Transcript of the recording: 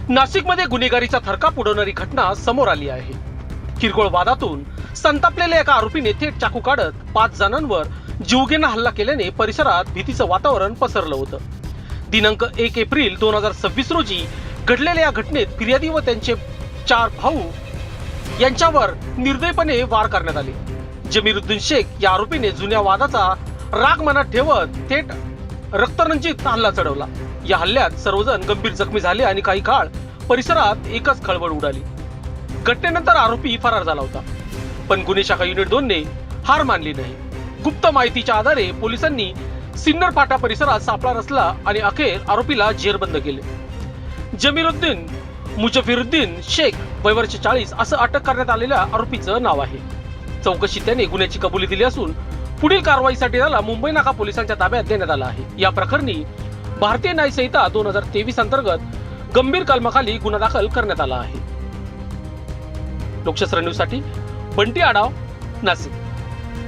नाशिकमध्ये गुन्हेगारीचा थरकाप उडवणारी घटना समोर आली आहे। किरकोळ वादातून संतापलेल्या एका आरोपीने थेट चाकू काढत 5 जणांवर जीवघेणा हल्ला केल्याने परिसरात भीतीचं वातावरण पसरलं होतं। दिनांक 1 एप्रिल 2026 रोजी घडलेल्या या घटनेत फिर्यादी व त्यांचे 4 भाऊ यांच्यावर निर्दयपणे वार करण्यात आले। जमीरुद्दीन शेख या आरोपीने जुन्या वादाचा राग मनात ठेवत थेट रक्तरंजित हल्ला चढवला। या हल्ल्यात सर्वजण गंभीर जखमी झाले आणि काही काळ परिसरात एकच खळबळ उडाली। घटनेनंतर आरोपी फरार झाला होता, पण गुन्हे शाखा युनिट 2 ने हार मानली नाही। गुप्त माहितीच्या आधारे पोलिसांनी सिन्नर फाटा परिसरात सापळा रचला आणि अखेर आरोपीला जेरबंद केले। जमीरुद्दीन मुजफिरुद्दीन शेख वय वर्ष 40 असं अटक करण्यात आलेल्या आरोपीचं नाव आहे। चौकशीत त्याने गुन्ह्याची कबुली दिली असून पुढील कारवाईसाठी त्याला मुंबई नाका पोलिसांच्या ताब्यात देण्यात आलं आहे। या प्रकरणी भारतीय न्याय संहिता 2023 अंतर्गत गंभीर कलमाखाली गुन्हा दाखल करण्यात आला आहे। लोकशास्त्र न्यूज साठी बंटी आडाव, नाशिक।